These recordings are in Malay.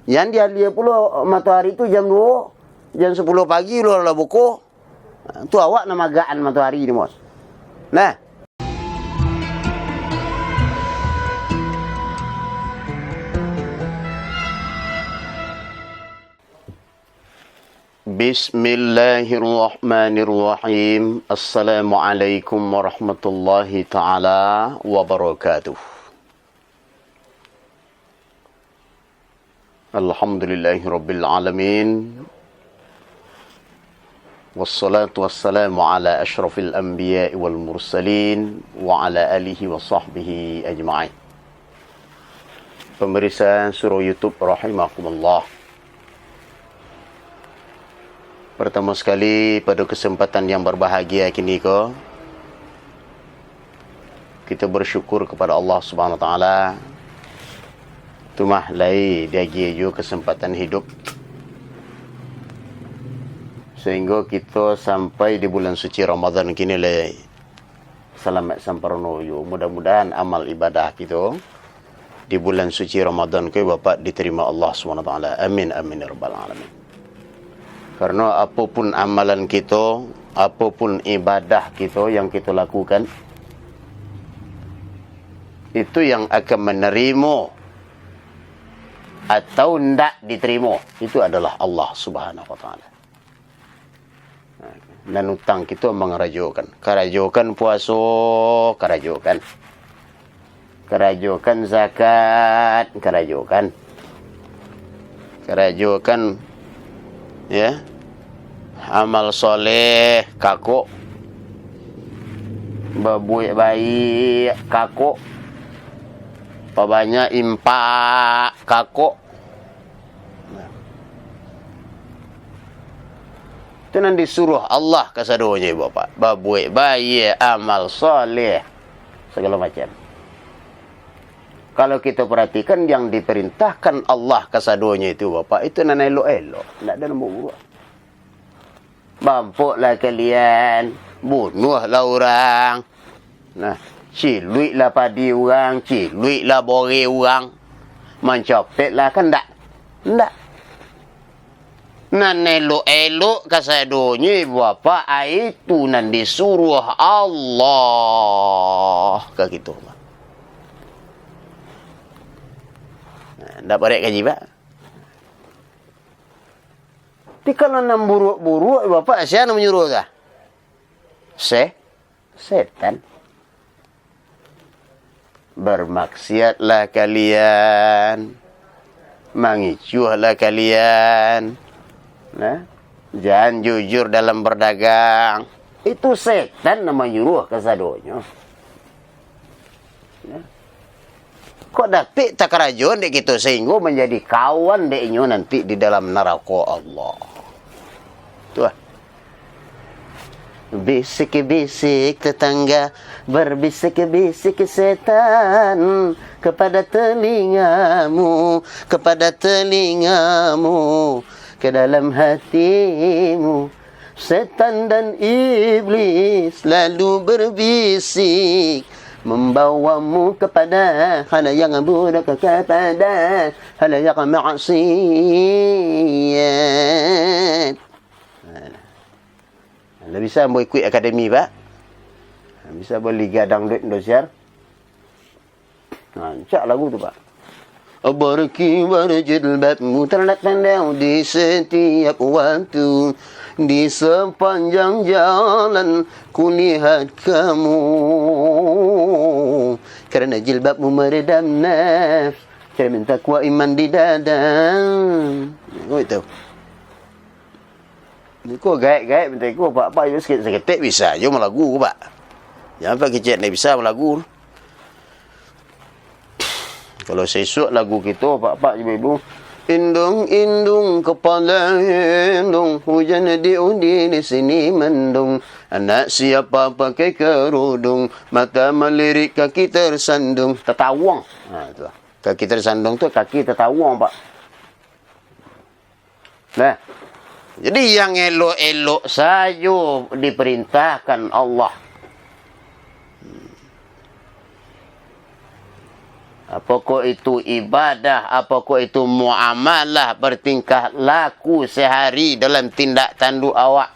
Yang dia lihat pula matahari itu jam 2, jam 10 pagi lu lah buku. Tu awak nama gaan matahari ni, Bos. Nah. Bismillahirrahmanirrahim. Assalamualaikum warahmatullahi taala wabarakatuh. Alhamdulillahirabbil alamin. Wassalatu wassalamu ala asyrafil anbiya'i wal mursalin wa ala alihi wa sahbihi ajma'in. Pemirsa surau YouTube rahimakumullah. Pertama sekali pada kesempatan yang berbahagia kini kita bersyukur kepada Allah Subhanahu wa taala. Tumah lai dia giyu kesempatan hidup sehingga kita sampai di bulan suci Ramadan kini lai. Selamat sampurna yo. Mudah-mudahan amal ibadah kita di bulan suci Ramadan ke Bapak diterima Allah Subhanahu wa taala. Amin amin ya rabbal alamin. Karena apapun amalan kita, apapun ibadah kita yang kita lakukan, itu yang akan menerima atau tidak diterima, itu adalah Allah Subhanahu wa taala. Dan utang kita mengerajokan. Kerajokan puasa, kerajokan. Kerajokan zakat, kerajokan. Kerajokan ya, amal soleh, kakuk. Berbuat baik, kakuk. Banyak impak, kakuk. Itu nanti disuruh Allah kasadonya Bapak. Berbuat baik, amal soleh, segala macam. Kalau kita perhatikan yang diperintahkan Allah kasadonya itu Bapak, itu nan elok-elok. Tak ada nombor buruh. Bampuklah kalian, bunuhlah orang. Nah, ciluiklah padi orang, ciluiklah bore orang. Mencopetlah kan tak? Tak. Nan elok-elok kasadonya Bapak, itu nan disuruh Allah. Kayak gitu. Tak boleh kaji, Pak. Tapi kalau nak buruk-buruk, Bapak, siapa nak menyuruh kah? Setan. Bermaksiatlah kalian. Mengicuhlah kalian. Nah, jangan jujur dalam berdagang. Itu setan nak menyuruh kesadonya. Nah. Kok dapat tak kerajuan dek gitu sehingga menjadi kawan deknya nanti di dalam neraka Allah. Tuh. Bisik-bisik tetangga, berbisik-bisik setan kepada telingamu, ke dalam hatimu. Setan dan iblis lalu berbisik, membawamu kepada hal yang buruk, kepada hal yang maksiat. Anda bisa mau ikut akademi, Pak? Bisa boleh liga dangdut Indosiar? Cak lagu tu, Pak. Berkibar jilbabmu terpandang di setiap waktu, di sepanjang jalan kulihat kamu, karena jilbabmu meredam nafs, cermin takwa iman di dada. Oh itu. Ni kau gaik-gaik bentar kau pak you sikit-sikit bisa je melagu Pak. Jangan pakai kecek ni bisa melagu. Kalau sesuk lagu kita pak ibu, indung kepala indung, hujan diundi di sini mendung, anak siapa pakai kerudung, mata melirik kaki tersandung. Tertawang. Tu. Kaki tersandung tu kaki tertawang, Pak. Nah, jadi yang elok-elok saja diperintahkan Allah. apakah itu ibadah, apakah itu muamalah, bertingkah laku sehari dalam tindak tanduk awak.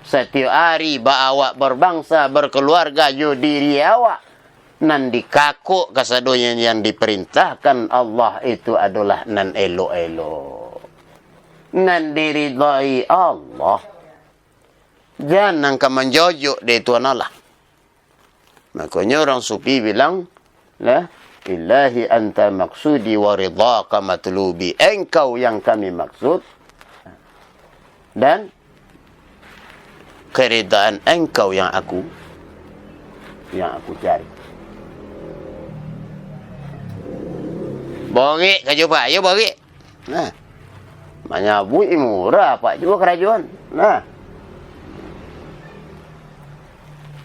Setiap hari awak berbangsa, berkeluarga, yo diri awak. Nan dikakuk kasadonya yang diperintahkan Allah itu adalah nan elok-elok. Nan diridai Allah. Jangan kau menjojuk di Tuhan Allah. Makanya orang sufi bilang, lah, Ilahi anta maksudi wa ridhaka matlubi. Engkau yang kami maksud. Dan keridaan engkau yang aku cari. Bori ke jumpa, ayo bori. Nah. Banyak bui murah pak juga kerajaan. Nah.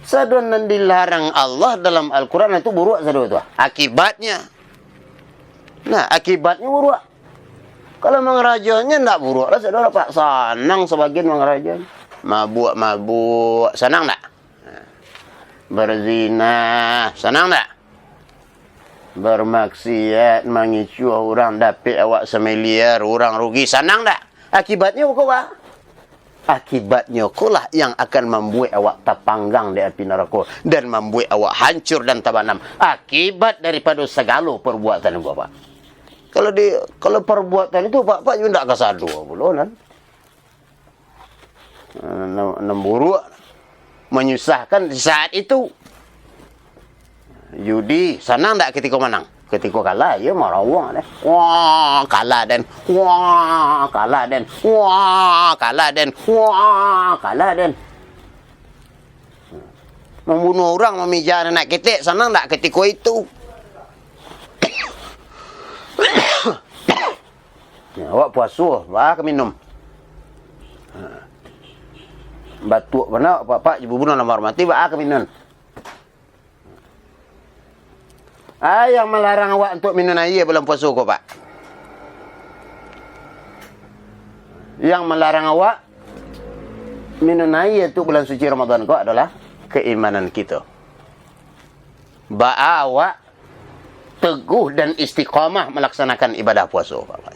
Sadun yang dilarang Allah dalam Al-Quran itu buruk sadun itu. Akibatnya. Nah, akibatnya buruk. Kalau mengerajanya tidak buruk lah sadun pak. Senang sebagian mengerajanya. Mabuk. Senang tak? Berzina. Senang tak? Bermaksiat, mengicu orang, dapat awak semiliar, orang rugi, senang tak? Akibatnya apa? Akibatnya kulah yang akan membuat awak terpanggang di api neraka dan membuat awak hancur dan tabanam. Akibat daripada segala perbuatan itu, Pak. Kalau perbuatan itu Pak juga tidak kesadu pula kan. Buruk, menyusahkan di saat itu. Judi, senang tak ketika menang? Ketika kalah, ya marah orang deh. Wah, kalah dan. Wah, kalah dan. Wah, kalah dan. Wah, kalah dan. Membunuh orang, memijak anak ketik, senang tak ketika itu? Ya, awak puasa, awak minum. Batuk mana, pak ibu bunuh nama hormati, awak minum. Yang melarang awak untuk minum air bulan puasa kau, Pak. Yang melarang awak minum air itu bulan suci Ramadan kau adalah keimanan kita. Awak teguh dan istiqamah melaksanakan ibadah puasa, Pak.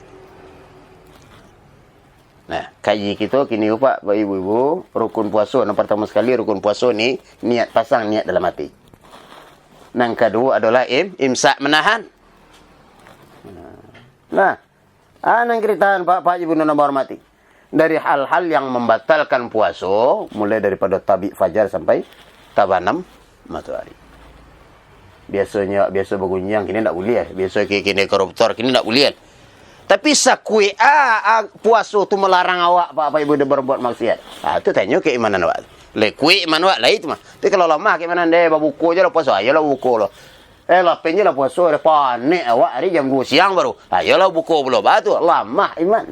Nah, kaji kita kini Pak, ibu-ibu, rukun puasa. Yang pertama sekali rukun puasa ni niat pasang niat dalam hati. Yang kedua adalah imsak menahan. Nah, yang keritaan Pak Ibu Nona hormati. Dari hal-hal yang membatalkan puasa, mulai daripada tabik fajar sampai tabanam matahari. Biasa bergunjang, kini tak boleh. Biasa kini koruptor, kini tak boleh. Tapi sakui puasa tu melarang awak Pak Ibu dia berbuat maksiat. Itu tanya keimanan awak. Lekui iman awak lah itu mah. Tapi kalau lemah keimanan dia buku je lah puasa, ayolah buku lah. Lapin je lah puasa, dia panik awak hari jam 2 siang baru. Ayolah buku belum batu, lemah iman.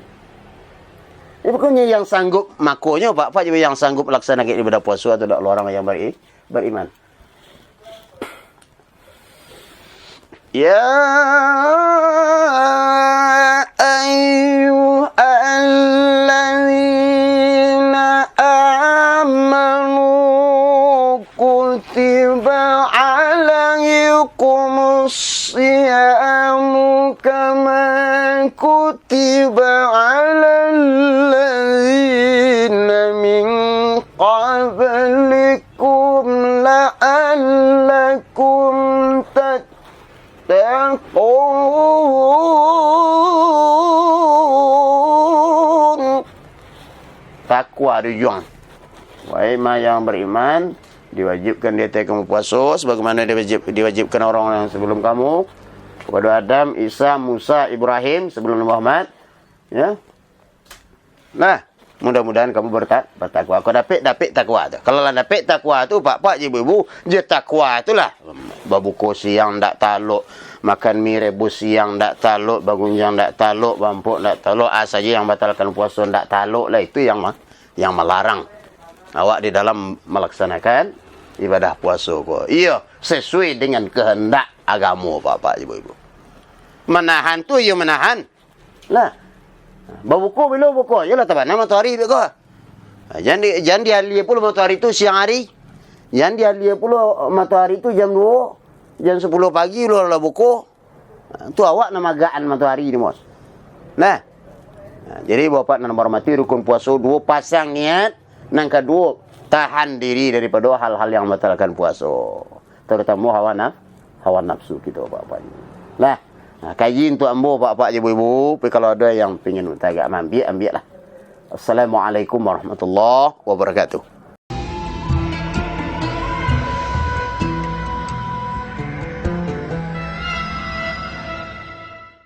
Ini pokoknya yang sanggup makonya Pak juga yang sanggup laksanakan ibadah puasa atau orang yang beriman. Ya ayyuhalladzina amanu kutiba alaikumus siyamu kama kutiba alal ladzina min qablikum la'allakum takwa tujuan. Wahai yang beriman, diwajibkan dia kamu puasa sebagaimana diwajibkan orang yang sebelum kamu, kepada Adam, Isa, Musa, Ibrahim sebelum Muhammad. Ya. Nah, mudah-mudahan kamu bertakwa. Kau dapat takwa tu. Kalau lah dapat takwa tu, pak ibu-ibu, je takwa itulah. Babuku siang tak taluk, makan mie rebus siang tak taluk, bagunjang tak taluk, bampuk tak taluk, saja yang batalkan puasa tak taluk lah. Itu yang melarang awak di dalam melaksanakan ibadah puasa ko. Iya, sesuai dengan kehendak agama pak ibu-ibu. Menahan tu ia menahan. Lah. Berbuku bila buku. Yalah tabanan matahari tu ko. Jangan dialir pula matahari tu siang hari. Jangan dialir pula matahari tu jam 2, jam 10 pagi lah buku. Tu awak namagaan matahari ni bos. Nah. Jadi bapak dan hormati rukun puasa 2 pasang niat, nang kedua tahan diri daripada hal-hal yang membatalkan puasa. Terutama hawa nafsu kita bapak. Lah, kaji untuk ambo bapak ibu-ibu, tapi kalau ada yang pengin agak ambil lah. Assalamualaikum warahmatullahi wabarakatuh.